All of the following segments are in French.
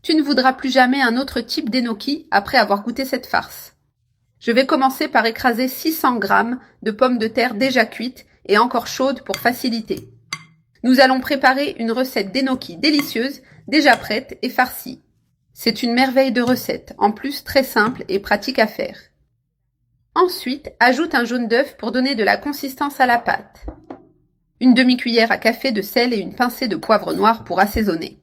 Tu ne voudras plus jamais un autre type d'enoki après avoir goûté cette farce. Je vais commencer par écraser 600 g de pommes de terre déjà cuites et encore chaudes pour faciliter. Nous allons préparer une recette d'enoki délicieuse, déjà prête et farcie. C'est une merveille de recette, en plus très simple et pratique à faire. Ensuite, ajoute un jaune d'œuf pour donner de la consistance à la pâte. Une demi-cuillère à café de sel et une pincée de poivre noir pour assaisonner.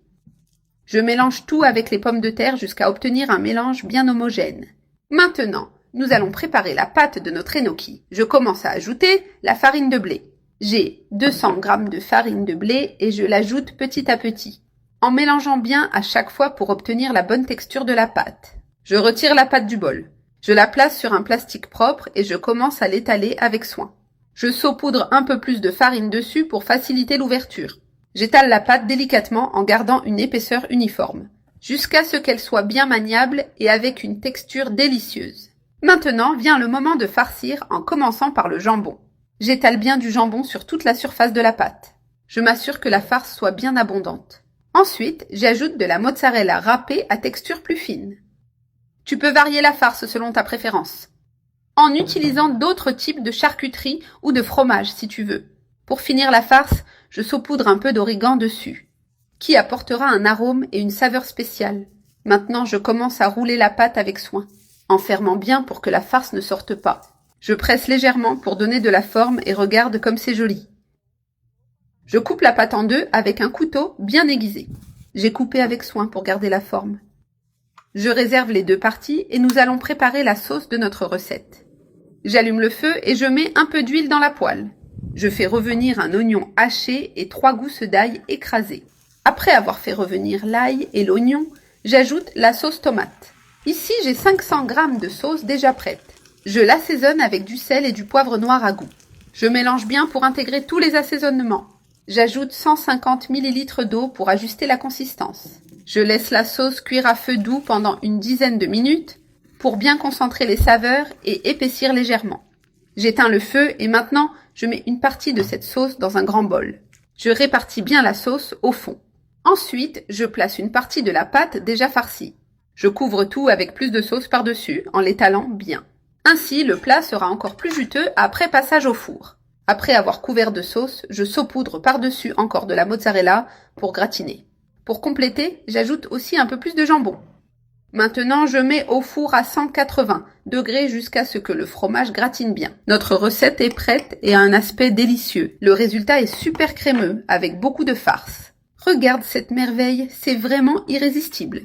Je mélange tout avec les pommes de terre jusqu'à obtenir un mélange bien homogène. Maintenant, nous allons préparer la pâte de notre enoki. Je commence à ajouter la farine de blé. J'ai 200 g de farine de blé et je l'ajoute petit à petit, en mélangeant bien à chaque fois pour obtenir la bonne texture de la pâte. Je retire la pâte du bol. Je la place sur un plastique propre et je commence à l'étaler avec soin. Je saupoudre un peu plus de farine dessus pour faciliter l'ouverture. J'étale la pâte délicatement en gardant une épaisseur uniforme, jusqu'à ce qu'elle soit bien maniable et avec une texture délicieuse. Maintenant vient le moment de farcir en commençant par le jambon. J'étale bien du jambon sur toute la surface de la pâte. Je m'assure que la farce soit bien abondante. Ensuite, j'ajoute de la mozzarella râpée à texture plus fine. Tu peux varier la farce selon ta préférence, en utilisant d'autres types de charcuterie ou de fromage si tu veux. Pour finir la farce, je saupoudre un peu d'origan dessus, qui apportera un arôme et une saveur spéciale. Maintenant, je commence à rouler la pâte avec soin, en fermant bien pour que la farce ne sorte pas. Je presse légèrement pour donner de la forme et regarde comme c'est joli. Je coupe la pâte en deux avec un couteau bien aiguisé. J'ai coupé avec soin pour garder la forme. Je réserve les deux parties et nous allons préparer la sauce de notre recette. J'allume le feu et je mets un peu d'huile dans la poêle. Je fais revenir un oignon haché et 3 gousses d'ail écrasées. Après avoir fait revenir l'ail et l'oignon, j'ajoute la sauce tomate. Ici, j'ai 500 g de sauce déjà prête. Je l'assaisonne avec du sel et du poivre noir à goût. Je mélange bien pour intégrer tous les assaisonnements. J'ajoute 150 ml d'eau pour ajuster la consistance. Je laisse la sauce cuire à feu doux pendant une dizaine de minutes pour bien concentrer les saveurs et épaissir légèrement. J'éteins le feu et maintenant, je mets une partie de cette sauce dans un grand bol. Je répartis bien la sauce au fond. Ensuite, je place une partie de la pâte déjà farcie. Je couvre tout avec plus de sauce par-dessus en l'étalant bien. Ainsi, le plat sera encore plus juteux après passage au four. Après avoir couvert de sauce, je saupoudre par-dessus encore de la mozzarella pour gratiner. Pour compléter, j'ajoute aussi un peu plus de jambon. Maintenant, je mets au four à 180 degrés jusqu'à ce que le fromage gratine bien. Notre recette est prête et a un aspect délicieux. Le résultat est super crémeux avec beaucoup de farce. Regarde cette merveille, c'est vraiment irrésistible.